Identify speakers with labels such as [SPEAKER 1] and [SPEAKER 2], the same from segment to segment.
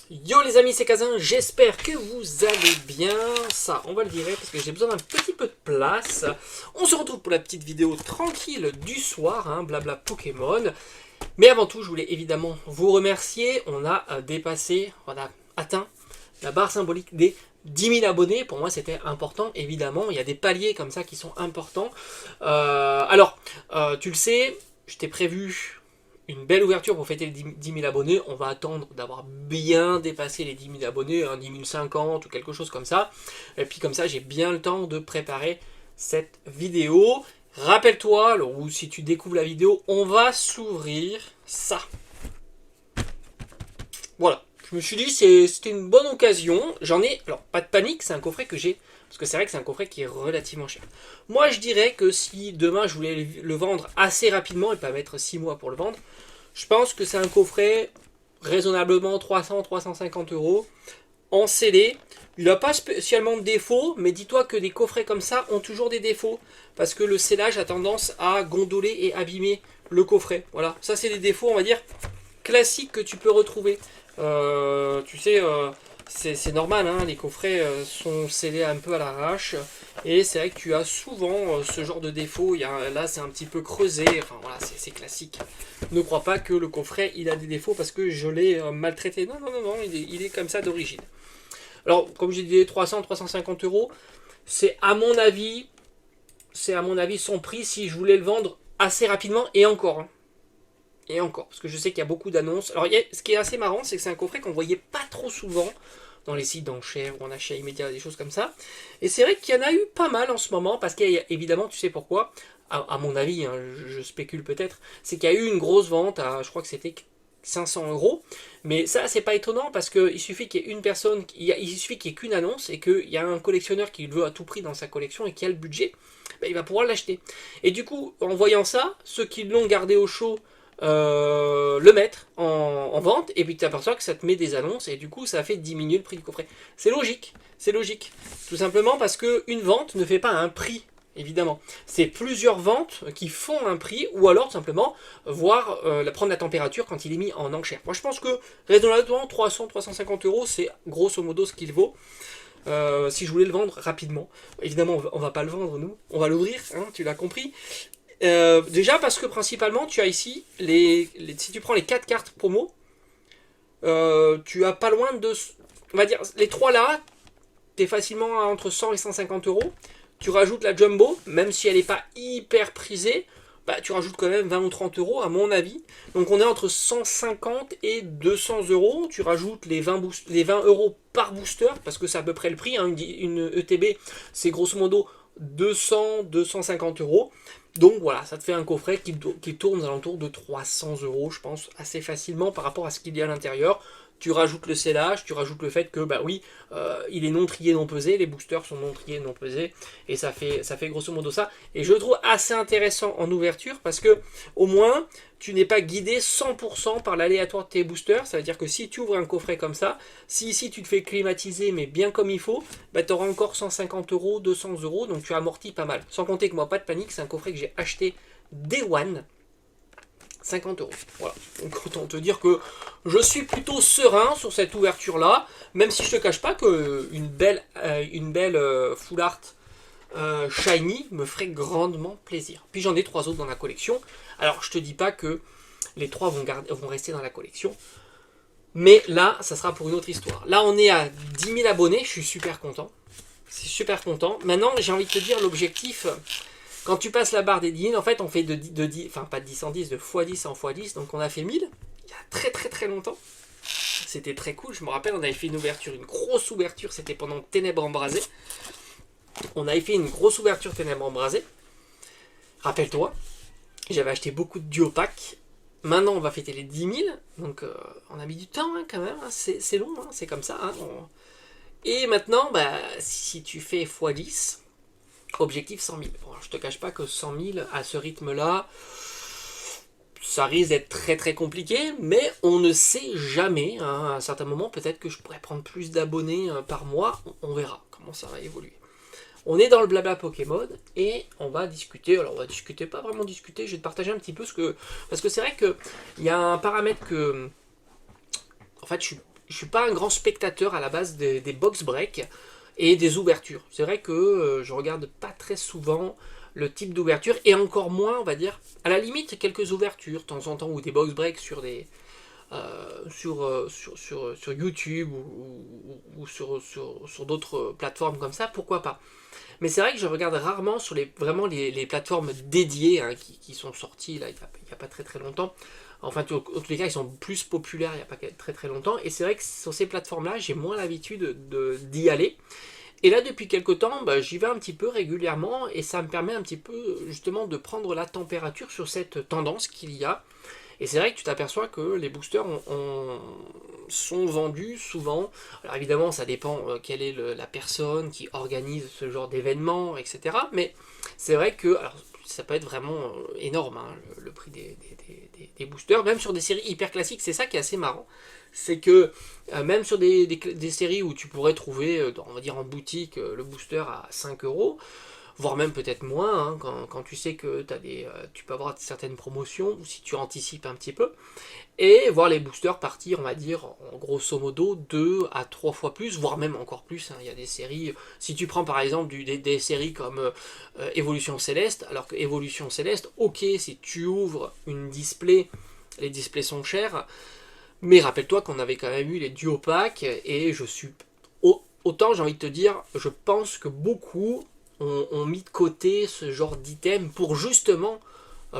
[SPEAKER 1] Yo les amis, c'est Kazin, j'espère que vous allez bien. Ça, on va le dire parce que j'ai besoin d'un petit peu de place. On se retrouve pour la petite vidéo tranquille du soir, blabla Pokémon. Mais avant tout, je voulais évidemment vous remercier. On a dépassé, on a atteint la barre symbolique des 10 000 abonnés. Pour moi, c'était important, évidemment. Il y a des paliers comme ça qui sont importants. Tu le sais, je t'ai prévu une belle ouverture pour fêter les 10 000 abonnés. On va attendre d'avoir bien dépassé les 10 000 abonnés, 10 050 ou quelque chose comme ça. Et puis comme ça, j'ai bien le temps de préparer cette vidéo. Rappelle-toi, ou si tu découvres la vidéo, on va s'ouvrir ça. Voilà. Je me suis dit, c'était une bonne occasion. J'en ai, alors pas de panique, c'est un coffret que j'ai, parce que c'est vrai que c'est un coffret qui est relativement cher. Moi, je dirais que si demain je voulais le vendre assez rapidement et pas mettre 6 mois pour le vendre, je pense que c'est un coffret raisonnablement 300-350 euros en scellé. Il n'a pas spécialement de défauts, mais dis-toi que des coffrets comme ça ont toujours des défauts, parce que le scellage a tendance à gondoler et abîmer le coffret. Voilà, ça c'est des défauts, on va dire, classiques que tu peux retrouver. C'est normal, les coffrets sont scellés un peu à l'arrache, et c'est vrai que tu as souvent ce genre de défaut. Là c'est un petit peu creusé, enfin voilà, c'est classique. Ne crois pas que le coffret il a des défauts parce que je l'ai maltraité. Non, il est comme ça d'origine. Alors, comme j'ai dit, 300-350 euros, c'est à mon avis son prix si je voulais le vendre assez rapidement, et encore. Et encore, parce que je sais qu'il y a beaucoup d'annonces. Alors, ce qui est assez marrant, c'est que c'est un coffret qu'on voyait pas trop souvent dans les sites d'enchères ou en achat immédiat, des choses comme ça. Et c'est vrai qu'il y en a eu pas mal en ce moment, parce qu'il y a évidemment, tu sais pourquoi, à mon avis, je spécule peut-être, c'est qu'il y a eu une grosse vente à, je crois que c'était 500 euros. Mais ça, c'est pas étonnant, parce qu'il suffit qu'il y ait une personne, il suffit qu'il y ait qu'une annonce, et qu'il y a un collectionneur qui le veut à tout prix dans sa collection et qui a le budget, il va pouvoir l'acheter. Et du coup, en voyant ça, ceux qui l'ont gardé au chaud, le mettre en vente, et puis tu t'aperçois que ça te met des annonces, et du coup ça fait diminuer le prix du coffret. C'est logique, tout simplement parce que une vente ne fait pas un prix, évidemment. C'est plusieurs ventes qui font un prix, ou alors tout simplement prendre la température quand il est mis en enchère. Moi je pense que raisonnablement 300-350 euros, c'est grosso modo ce qu'il vaut. Si je voulais le vendre rapidement, évidemment on va pas le vendre nous, on va l'ouvrir, tu l'as compris. Déjà parce que principalement tu as ici si tu prends les 4 cartes promo, tu as pas loin de, on va dire les 3 là, t'es facilement à entre 100 et 150 euros. Tu rajoutes la jumbo, même si elle n'est pas hyper prisée, tu rajoutes quand même 20 ou 30 euros à mon avis. Donc on est entre 150 et 200 euros. Tu rajoutes les 20 euros par booster, parce que c'est à peu près le prix, une ETB c'est grosso modo 200-250 euros. Donc voilà, ça te fait un coffret qui tourne aux alentours de 300 euros, je pense, assez facilement par rapport à ce qu'il y a à l'intérieur. Tu rajoutes le scellage, tu rajoutes le fait que, il est non trié, non pesé, les boosters sont non triés, non pesés, et ça fait grosso modo ça. Et je le trouve assez intéressant en ouverture, parce que, au moins, tu n'es pas guidé 100% par l'aléatoire de tes boosters. Ça veut dire que si tu ouvres un coffret comme ça, si ici tu te fais climatiser, mais bien comme il faut, tu auras encore 150 euros, 200 euros, donc tu amortis pas mal. Sans compter que moi, pas de panique, c'est un coffret que j'ai acheté Day One, 50 euros. Voilà. Donc autant te dire que je suis plutôt serein sur cette ouverture là, même si je te cache pas que une belle full art shiny me ferait grandement plaisir. Puis j'en ai 3 autres dans la collection. Alors je te dis pas que les 3 vont rester dans la collection, mais là ça sera pour une autre histoire. Là on est à 10 000 abonnés, je suis super content. C'est super content. Maintenant j'ai envie de te dire l'objectif. Quand tu passes la barre des 10 000, en fait, on fait de 10, enfin pas de 10 en 10, de x10 en x10, donc on a fait 1000, il y a très très très longtemps. C'était très cool, je me rappelle, on avait fait une grosse ouverture, c'était pendant Ténèbres Embrasées. On avait fait une grosse ouverture Ténèbres Embrasées. Rappelle-toi, j'avais acheté beaucoup de duo packs. Maintenant, on va fêter les 10 000, donc on a mis du temps quand même, c'est long, c'est comme ça. Et maintenant, si tu fais x10, objectif 100 000. Bon, je te cache pas que 100 000 à ce rythme-là, ça risque d'être très très compliqué, mais on ne sait jamais. À un certain moment, peut-être que je pourrais prendre plus d'abonnés par mois. On verra comment ça va évoluer. On est dans le blabla Pokémon et on va discuter. Alors on va discuter, pas vraiment discuter. Je vais te partager un petit peu parce que c'est vrai que il y a un paramètre que, en fait, je suis pas un grand spectateur à la base des box break et des ouvertures. C'est vrai que je regarde pas très souvent le type d'ouverture, et encore moins, on va dire, à la limite, quelques ouvertures, de temps en temps, ou des box break sur des, sur YouTube ou sur d'autres plateformes comme ça, pourquoi pas. Mais c'est vrai que je regarde rarement sur vraiment les plateformes dédiées, hein, qui sont sorties là, il n'y a pas très très longtemps. Enfin, en tous les cas, ils sont plus populaires il n'y a pas très très longtemps. Et c'est vrai que sur ces plateformes-là, j'ai moins l'habitude d'y aller. Et là, depuis quelques temps, bah, j'y vais un petit peu régulièrement, et ça me permet un petit peu justement de prendre la température sur cette tendance qu'il y a. Et c'est vrai que tu t'aperçois que les boosters sont vendus souvent. Alors évidemment, ça dépend quelle est la personne qui organise ce genre d'événement, etc. Mais c'est vrai que alors, ça peut être vraiment énorme, hein, le prix des boosters. Même sur des séries hyper classiques, c'est ça qui est assez marrant. C'est que même sur des séries où tu pourrais trouver, on va dire en boutique, le booster à 5 €, voire même peut-être moins, hein, quand tu sais que tu peux avoir certaines promotions, ou si tu anticipes un petit peu, et voir les boosters partir, on va dire, en grosso modo, 2 à 3 fois plus, voire même encore plus, hein. Il y a des séries, si tu prends par exemple des séries comme Evolution Céleste, alors que Evolution Céleste, ok, si tu ouvres une display, les displays sont chers, mais rappelle-toi qu'on avait quand même eu les duo packs, et je suis... Autant j'ai envie de te dire, je pense que beaucoup ont mis de côté ce genre d'item pour justement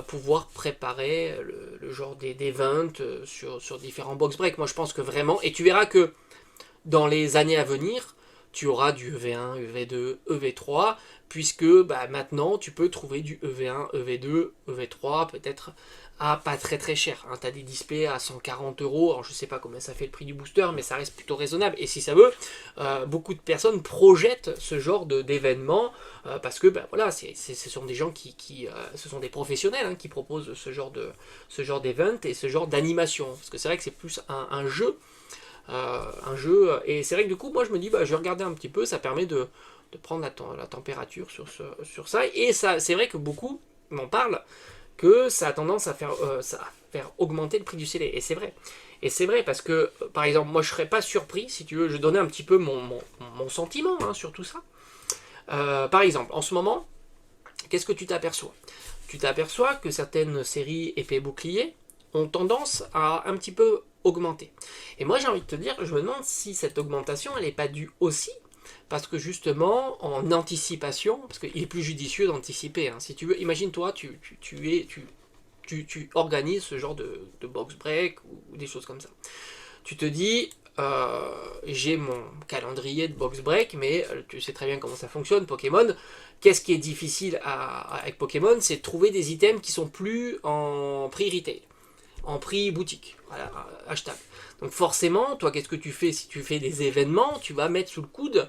[SPEAKER 1] pouvoir préparer le genre d'event sur différents box break. Moi je pense que vraiment, et tu verras que dans les années à venir, tu auras du EV1, EV2, EV3, puisque bah, maintenant tu peux trouver du EV1, EV2, EV3, peut-être à pas très très cher. Hein. Tu as des displays à 140 €, alors je sais pas combien ça fait le prix du booster, mais ça reste plutôt raisonnable. Et si ça veut, beaucoup de personnes projettent ce genre d'événement, parce que bah, voilà, ce sont des gens ce sont des professionnels, hein, qui proposent ce genre d'event et ce genre d'animation. Parce que c'est vrai que c'est plus un jeu. Et c'est vrai que du coup, moi je me dis, bah, je vais regarder un petit peu, ça permet de prendre la température sur ça. Et ça, c'est vrai que beaucoup m'en parlent, que ça a tendance à faire augmenter le prix du CD. Et c'est vrai. Et c'est vrai parce que, par exemple, moi je serais pas surpris, si tu veux, je donnais un petit peu mon sentiment, hein, sur tout ça. Par exemple, en ce moment, qu'est-ce que tu t'aperçois? Tu t'aperçois que certaines séries épée bouclier ont tendance à un petit peu augmenter. Et moi j'ai envie de te dire, je me demande si cette augmentation elle n'est pas due aussi parce que justement en anticipation, parce qu'il est plus judicieux d'anticiper, hein. Si tu veux, imagine-toi, tu organises ce genre de box break ou des choses comme ça. Tu te dis, j'ai mon calendrier de box break, mais tu sais très bien comment ça fonctionne, Pokémon. Qu'est-ce qui est difficile avec Pokémon, c'est de trouver des items qui sont plus en prix retail, en prix boutique, voilà, hashtag. Donc forcément, toi, qu'est-ce que tu fais? Si tu fais des événements, tu vas mettre sous le coude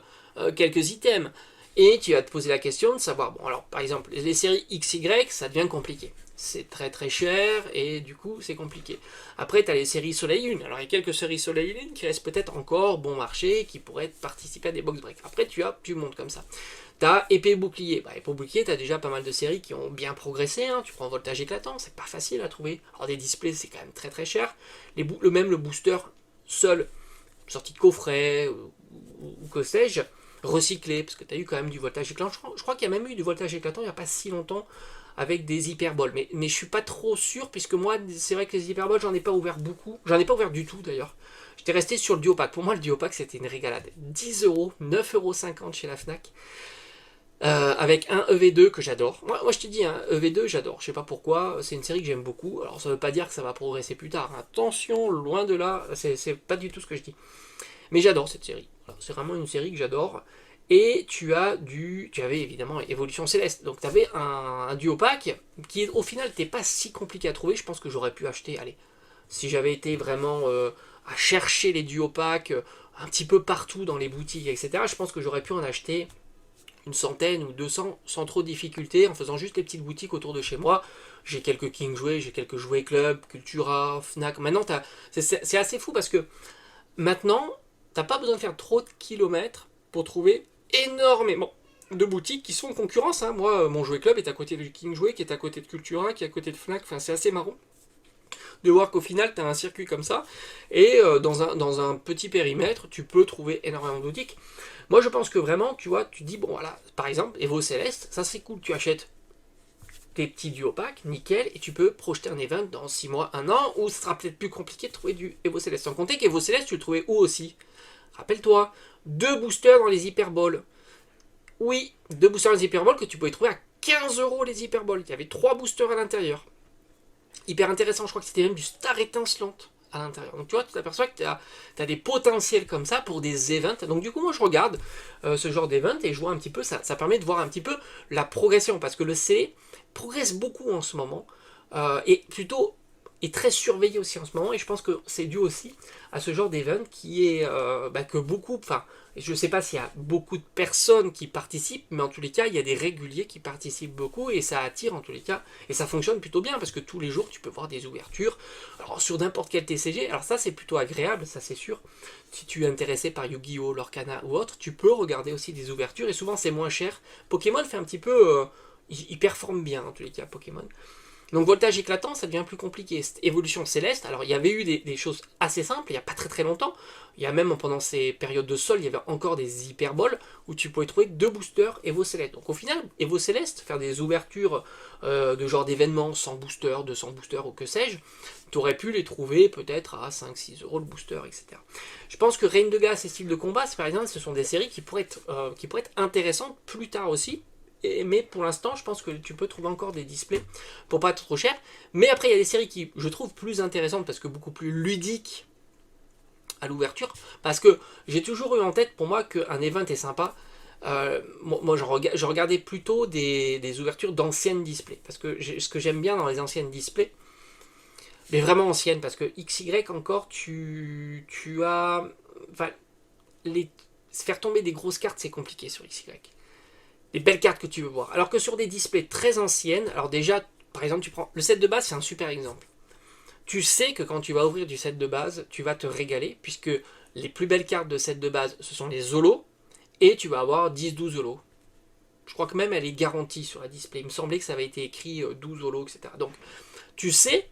[SPEAKER 1] quelques items. Et tu vas te poser la question de savoir, bon alors par exemple, les séries XY, ça devient compliqué. C'est très très cher et du coup c'est compliqué. Après tu as les séries Soleil Lune. Alors il y a quelques séries Soleil Lune qui restent peut-être encore bon marché, qui pourraient participer à des box break. Après tu montes comme ça. T'as Épée Bouclier. Bah, Épée Bouclier, t'as déjà pas mal de séries qui ont bien progressé, hein. Tu prends Voltage Éclatant, c'est pas facile à trouver. Alors des displays, c'est quand même très très cher. Même le booster seul, sorti de coffret ou que sais-je, recyclé, parce que t'as eu quand même du Voltage Éclatant. Je crois qu'il y a même eu du Voltage Éclatant il n'y a pas si longtemps avec des hyperboles. Mais je suis pas trop sûr, puisque moi, c'est vrai que les hyperboles, j'en ai pas ouvert beaucoup. J'en ai pas ouvert du tout d'ailleurs. J'étais resté sur le Duopack. Pour moi, le Duopack, c'était une régalade. 10 €, 9,50 € chez la Fnac. Avec un EV2 que j'adore. Moi je te dis, un EV2 j'adore. Je sais pas pourquoi, c'est une série que j'aime beaucoup. Alors ça veut pas dire que ça va progresser plus tard. Attention, loin de là, c'est pas du tout ce que je dis. Mais j'adore cette série. C'est vraiment une série que j'adore. Et tu avais évidemment Évolution Céleste. Donc tu avais un duo pack qui au final n'était pas si compliqué à trouver. Je pense que j'aurais pu acheter, allez, si j'avais été vraiment à chercher les duo packs un petit peu partout dans les boutiques, etc. Je pense que j'aurais pu en acheter une centaine ou 200 sans trop de difficulté en faisant juste les petites boutiques autour de chez moi. J'ai quelques King Jouets, j'ai quelques jouets club, Cultura, Fnac. Maintenant, c'est assez fou parce que maintenant, t'as pas besoin de faire trop de kilomètres pour trouver énormément de boutiques qui sont en concurrence, hein. Moi, mon jouet club est à côté de King Jouet, qui est à côté de Cultura, qui est à côté de Fnac. Enfin, c'est assez marrant. de voir qu'au final, tu as un circuit comme ça, et dans un petit périmètre, tu peux trouver énormément de boutiques. Moi, je pense que vraiment, tu vois, tu dis, bon, voilà, par exemple, Evo Céleste, ça c'est cool, tu achètes tes petits duos packs, nickel, et tu peux projeter un event dans 6 mois, 1 an, où ce sera peut-être plus compliqué de trouver du Evo Céleste. Sans compter qu'Evo Céleste, tu le trouvais où aussi? Rappelle-toi, 2 boosters dans les Hyperballs. Oui, 2 boosters dans les Hyperballs que tu pouvais trouver à 15 € les Hyperballs. Il y avait 3 boosters à l'intérieur. Hyper intéressant, je crois que c'était même du Star étincelante à l'intérieur. Donc tu vois, tu t'aperçois que tu as des potentiels comme ça pour des events. Donc du coup, moi je regarde ce genre d'event et je vois un petit peu, ça permet de voir un petit peu la progression. Parce que le C progresse beaucoup en ce moment. Et plutôt est très surveillé aussi en ce moment, et je pense que c'est dû aussi à ce genre d'event qui est que beaucoup, enfin je ne sais pas s'il y a beaucoup de personnes qui participent, mais en tous les cas il y a des réguliers qui participent beaucoup, et ça attire en tous les cas, et ça fonctionne plutôt bien parce que tous les jours tu peux voir des ouvertures, alors sur n'importe quel TCG, alors ça c'est plutôt agréable, ça c'est sûr, si tu es intéressé par Yu-Gi-Oh, Lorcana ou autre, tu peux regarder aussi des ouvertures, et souvent c'est moins cher. Pokémon fait un petit peu, il performe bien en tous les cas Pokémon. Donc voltage éclatant, ça devient plus compliqué. Cette évolution céleste, alors il y avait eu des choses assez simples, il n'y a pas très longtemps. Il y a même pendant ces périodes de sol, il y avait encore des hyperboles où tu pouvais trouver 2 boosters Evo Céleste. Donc au final, Evo Céleste, faire des ouvertures de genre d'événements, 100 boosters, 200 boosters ou que sais-je, tu aurais pu les trouver peut-être à 5-6 € le booster, etc. Je pense que Reign de Glace et Style de Combat, par exemple, ce sont des séries qui pourraient être intéressantes plus tard aussi. Mais pour l'instant, je pense que tu peux trouver encore des displays pour pas être trop cher. Mais après, il y a des séries qui je trouve plus intéressantes parce que beaucoup plus ludiques à l'ouverture. Parce que j'ai toujours eu en tête pour moi qu'un event est sympa. Moi, je regardais plutôt des ouvertures d'anciennes displays. Parce que ce que j'aime bien dans les anciennes displays, mais vraiment anciennes, parce que XY encore, tu as. Enfin, faire tomber des grosses cartes, c'est compliqué sur XY. Les belles cartes que tu veux voir. Alors que sur des displays très anciennes, alors déjà, par exemple, tu prends le set de base, c'est un super exemple. Tu sais que quand tu vas ouvrir du set de base, tu vas te régaler, puisque les plus belles cartes de set de base, ce sont les holos, et tu vas avoir 10-12 holos. Je crois que même elle est garantie sur la display. Il me semblait que ça avait été écrit 12 holos, etc. Donc, tu sais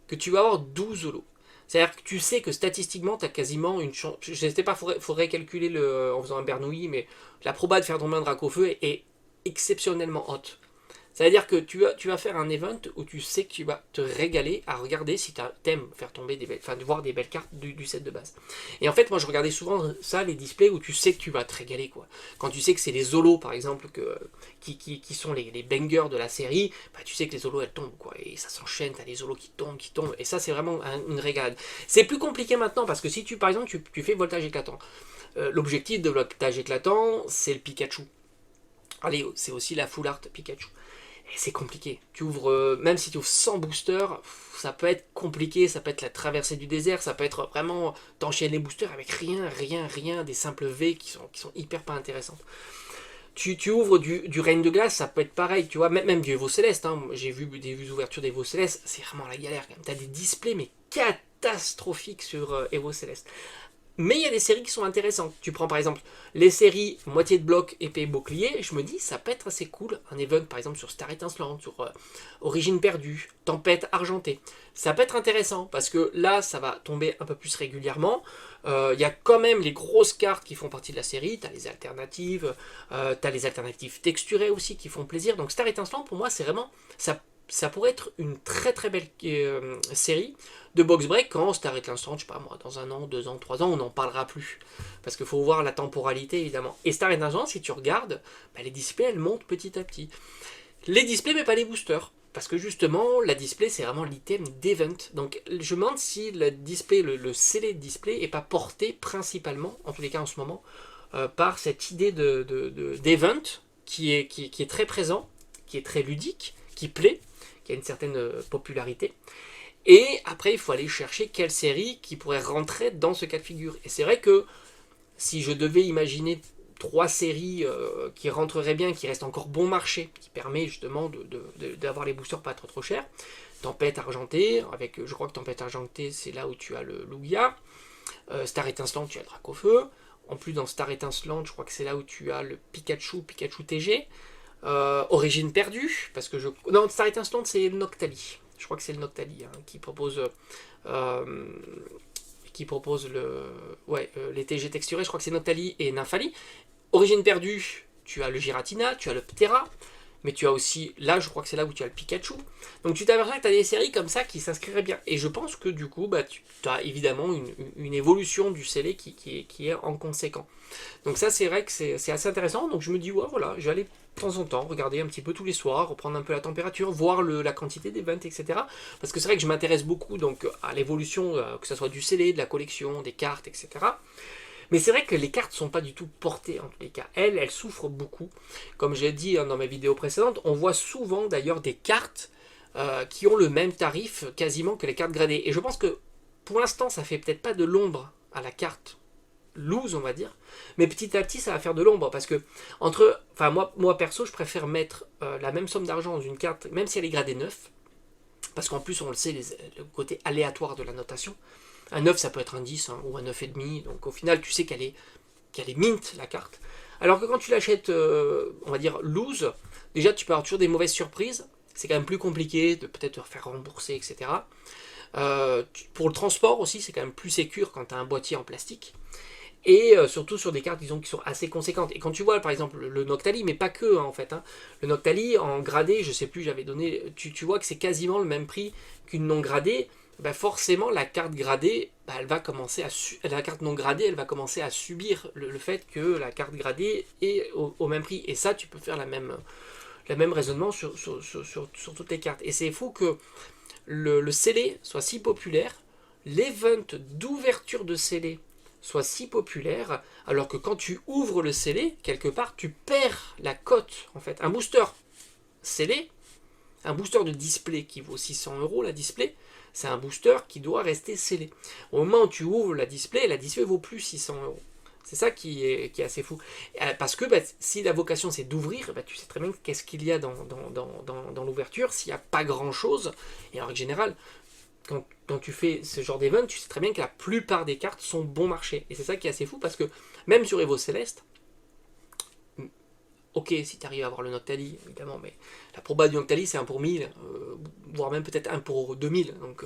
[SPEAKER 1] que tu vas avoir 12 holos. C'est-à-dire que tu sais que statistiquement, tu as quasiment une chance. Je ne sais pas, il faudrait calculer en faisant un Bernoulli, mais la proba de faire tomber un Dracofeu est exceptionnellement haute. C'est-à-dire que tu vas faire un event où tu sais que tu vas te régaler à regarder si tu aimes faire tomber de voir des belles cartes du set de base. Et en fait, moi je regardais souvent ça, les displays où tu sais que tu vas te régaler, quoi. Quand tu sais que c'est les Zolos par exemple qui sont les bangers de la série, bah, tu sais que les Zolos elles tombent, quoi. Et ça s'enchaîne, t'as les Zolos qui tombent. Et ça c'est vraiment une régalade. C'est plus compliqué maintenant parce que si tu par exemple tu fais voltage éclatant, l'objectif de voltage éclatant c'est le Pikachu. Allez, c'est aussi la full art Pikachu. Et c'est compliqué. Tu ouvres, même si tu ouvres 100 boosters, ça peut être compliqué, ça peut être la traversée du désert, ça peut être vraiment t'enchaîner les boosters avec rien, des simples V qui sont hyper pas intéressantes. Tu ouvres du Reign de Glace, ça peut être pareil, tu vois, même du Evo Céleste, hein. J'ai vu des ouvertures d'Evo Céleste, c'est vraiment la galère quand même. T'as des displays mais catastrophiques sur Evo Céleste. Mais il y a des séries qui sont intéressantes. Tu prends par exemple les séries moitié de bloc, épée, bouclier. Je me dis, ça peut être assez cool. Un event par exemple sur Star étincelante, sur Origine perdue, Tempête argentée. Ça peut être intéressant parce que là, ça va tomber un peu plus régulièrement. Il y a quand même les grosses cartes qui font partie de la série. Tu as les alternatives, tu as les alternatives texturées aussi qui font plaisir. Donc Star étincelante, pour moi, c'est vraiment. Ça pourrait être une très belle série de box break quand Star étincelante, je sais pas moi, dans 1 an, 2 ans, 3 ans, on n'en parlera plus. Parce qu'il faut voir la temporalité évidemment. Et Star étincelante, si tu regardes, bah, les displays elles montent petit à petit. Les displays, mais pas les boosters. Parce que justement, la display, c'est vraiment l'item d'event. Donc je me demande si le display, le scellé de display, est pas porté principalement, en tous les cas en ce moment, par cette idée d'event qui est très présent, qui est très ludique, qui plaît, qui a une certaine popularité. Et après, il faut aller chercher quelle série qui pourrait rentrer dans ce cas de figure. Et c'est vrai que si je devais imaginer 3 séries qui rentreraient bien, qui restent encore bon marché, qui permet justement d'avoir les boosters pas trop chers, Tempête argentée, avec, je crois que Tempête argentée, c'est là où tu as le Lugia. Star étincelante, tu as le Dracofeu. En plus, dans Star étincelante, je crois que c'est là où tu as le Pikachu TG. Origine perdue, parce que non, Star étincelante, c'est Noctali. je crois que c'est le Noctali hein, euh, qui propose les TG texturés, je crois que c'est Noctali et Nymphali. Origine perdue, tu as le Giratina, tu as le Ptera, mais tu as aussi, là je crois que c'est là où tu as le Pikachu. Donc tu t'aperçois que tu as des séries comme ça qui s'inscriraient bien. Et je pense que du coup, tu as évidemment une évolution du scellé qui est en conséquent. Donc ça c'est vrai que c'est assez intéressant. Donc je me dis, ouais voilà, je vais aller de temps en temps regarder un petit peu tous les soirs, reprendre un peu la température, voir la quantité d'events, etc. Parce que c'est vrai que je m'intéresse beaucoup donc, à l'évolution, que ce soit du scellé, de la collection, des cartes, etc. Mais c'est vrai que les cartes ne sont pas du tout portées en tous les cas. Elles souffrent beaucoup. Comme j'ai dit dans mes vidéos précédentes, on voit souvent d'ailleurs des cartes qui ont le même tarif quasiment que les cartes gradées. Et je pense que pour l'instant, ça fait peut-être pas de l'ombre à la carte loose, on va dire. Mais petit à petit, ça va faire de l'ombre. Parce que, moi perso, je préfère mettre la même somme d'argent dans une carte, même si elle est gradée 9. Parce qu'en plus, on le sait, le côté aléatoire de la notation. Un 9, ça peut être un 10 hein, ou un 9,5. Donc au final, tu sais qu'elle est mint, la carte. Alors que quand tu l'achètes, on va dire, loose, déjà, tu peux avoir toujours des mauvaises surprises. C'est quand même plus compliqué de peut-être te faire rembourser, etc. Pour le transport aussi, c'est quand même plus sécure quand tu as un boîtier en plastique. Et surtout sur des cartes, disons, qui sont assez conséquentes. Et quand tu vois, par exemple, le Noctali, mais pas que, hein, en fait. Hein, le Noctali, en gradé, je sais plus, j'avais donné... Tu vois que c'est quasiment le même prix qu'une non gradée. Forcément, la carte gradée, elle va commencer la carte non gradée, elle va commencer à subir le fait que la carte gradée est au même prix. Et ça, tu peux faire la même raisonnement sur toutes les cartes. Et c'est fou que le scellé soit si populaire, l'event d'ouverture de scellé soit si populaire, alors que quand tu ouvres le scellé, quelque part, tu perds la cote, en fait. Un booster scellé, un booster de display qui vaut 600 € la display, c'est un booster qui doit rester scellé. Au moment où tu ouvres la display vaut plus 600 €. C'est ça qui est assez fou. Parce que si la vocation c'est d'ouvrir, tu sais très bien qu'est-ce qu'il y a dans l'ouverture, s'il n'y a pas grand-chose. Et en règle générale, quand tu fais ce genre d'event, tu sais très bien que la plupart des cartes sont bon marché. Et c'est ça qui est assez fou, parce que même sur Evo Céleste, ok, si tu arrives à avoir le Noctali, évidemment, mais la proba du Noctali, c'est 1 pour 1000, voire même peut-être 1 pour 2000. Donc,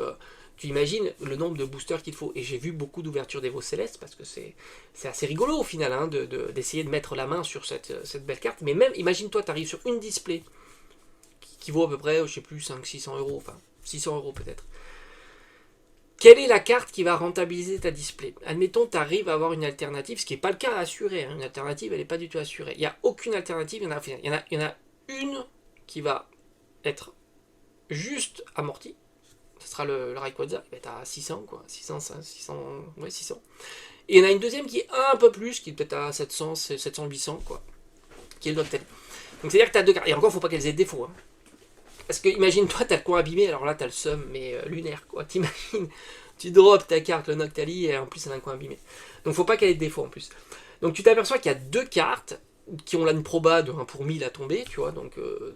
[SPEAKER 1] tu imagines le nombre de boosters qu'il faut. Et j'ai vu beaucoup d'ouvertures d'Evo Céleste, parce que c'est assez rigolo, au final, hein, d'essayer de mettre la main sur cette belle carte. Mais même, imagine-toi, tu arrives sur une display, qui vaut à peu près, je sais plus, 500-600 €, enfin, 600 € peut-être. Quelle est la carte qui va rentabiliser ta display? Admettons, tu arrives à avoir une alternative, ce qui n'est pas le cas assuré. Hein. Une alternative, elle n'est pas du tout assurée. Il n'y a aucune alternative. Il y en a une qui va être juste amortie. Ce sera le Rayquaza, il va être à 600, quoi. 600. Et il y en a une deuxième qui est un peu plus, qui est peut-être à 700, 800, quoi. Qui est le Noctali. Donc c'est-à-dire que tu as deux cartes. Et encore, il ne faut pas qu'elles aient de défaut. Hein. Parce que imagine-toi, t'as le coin abîmé, alors là t'as le seum, mais lunaire quoi. T'imagines, tu drops ta carte, le Noctali, et en plus elle a un coin abîmé. Donc faut pas qu'elle ait de défaut en plus. Donc tu t'aperçois qu'il y a deux cartes qui ont là une proba de 1 pour 1000 à tomber, tu vois, donc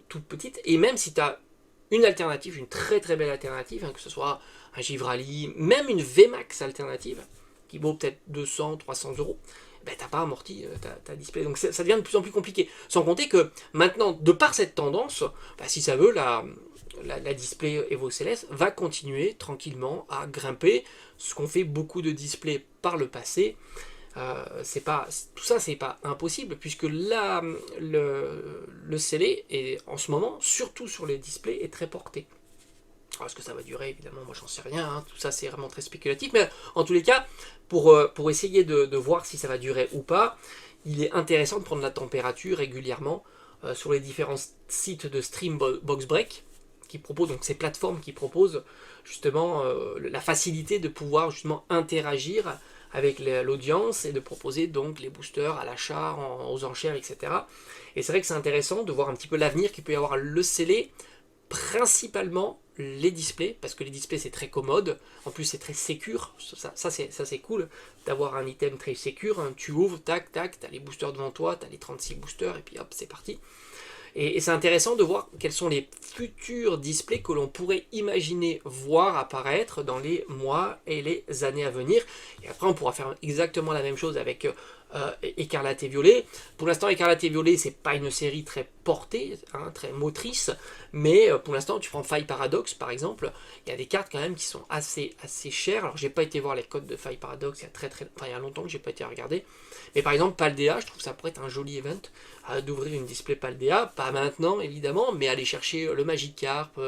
[SPEAKER 1] toute petite. Et même si t'as une alternative, une très très belle alternative, hein, que ce soit un Givrali, même une VMAX alternative, qui vaut peut-être 200, 300 €, t'as pas amorti ta display. Donc ça devient de plus en plus compliqué. Sans compter que maintenant, de par cette tendance, si ça veut, la display Evo Céleste va continuer tranquillement à grimper, ce qu'ont fait beaucoup de displays par le passé. Tout ça, c'est pas impossible, puisque là, le scellé est en ce moment, surtout sur les displays, est très porté. Alors, est-ce que ça va durer? Évidemment, moi j'en sais rien, hein. Tout ça c'est vraiment très spéculatif, mais en tous les cas, pour essayer de voir si ça va durer ou pas, il est intéressant de prendre la température régulièrement sur les différents sites de stream box break, qui proposent, donc ces plateformes qui proposent justement la facilité de pouvoir justement interagir avec l'audience et de proposer donc les boosters à l'achat, aux enchères, etc. Et c'est vrai que c'est intéressant de voir un petit peu l'avenir qu'il peut y avoir le scellé, principalement les displays, parce que les displays c'est très commode, en plus c'est très sécure, ça c'est cool d'avoir un item très sécure, hein. Tu ouvres, tac, tac, t'as les boosters devant toi, t'as les 36 boosters, et puis hop, c'est parti. Et c'est intéressant de voir quels sont les futurs displays que l'on pourrait imaginer voir apparaître dans les mois et les années à venir. Et après, on pourra faire exactement la même chose avec Écarlate et Violet. Pour l'instant, Écarlate et Violet, c'est pas une série très portée, hein, très motrice, mais pour l'instant, tu prends Faille Paradox par exemple, il y a des cartes quand même qui sont assez chères. Alors, j'ai pas été voir les codes de Faille Paradox, il y a longtemps que j'ai pas été regarder. Mais par exemple, Paldea, je trouve que ça pourrait être un joli event d'ouvrir une display Paldea, pas maintenant évidemment, mais aller chercher le Magikarp,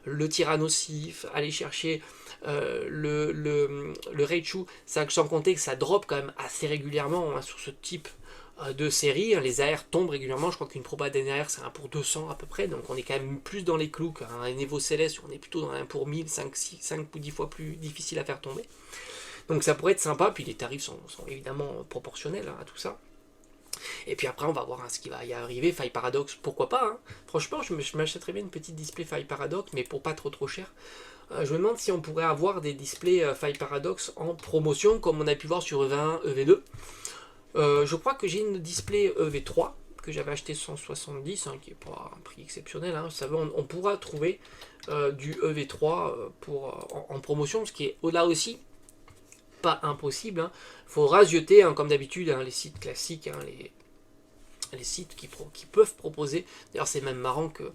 [SPEAKER 1] le Tyrannosif, aller chercher le Raichu, sans compter que ça drop quand même assez régulièrement hein, sur ce type de série. Les AR tombent régulièrement, je crois qu'une proba d'NAR c'est 1 pour 200 à peu près, donc on est quand même plus dans les clous qu'un Evo Céleste, on est plutôt dans 1 pour 1000, 5 ou 10 fois plus difficile à faire tomber. Donc ça pourrait être sympa, puis les tarifs sont évidemment proportionnels hein, à tout ça. Et puis après on va voir hein, ce qui va y arriver. Faille Paradox, pourquoi pas hein. Franchement je m'achèterais bien une petite display Faille Paradox, mais pour pas trop cher. Je me demande si on pourrait avoir des displays Faille Paradox en promotion, comme on a pu voir sur EV1, EV2. Je crois que j'ai une display EV3 que j'avais acheté 170, hein, qui n'est pas un prix exceptionnel. Hein. Vous savez, on pourra trouver du EV3 en promotion, ce qui est là aussi pas impossible. Hein. Faudra jeter, hein, comme d'habitude, hein, les sites classiques, hein, les sites qui peuvent proposer. D'ailleurs, c'est même marrant que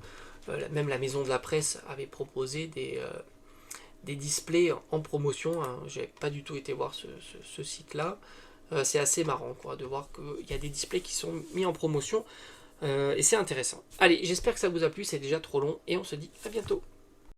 [SPEAKER 1] même la maison de la presse avait proposé des displays en promotion. Hein. J'ai pas du tout été voir ce site-là. C'est assez marrant quoi, de voir qu'il y a des displays qui sont mis en promotion. Et c'est intéressant. Allez, j'espère que ça vous a plu. C'est déjà trop long. Et on se dit à bientôt.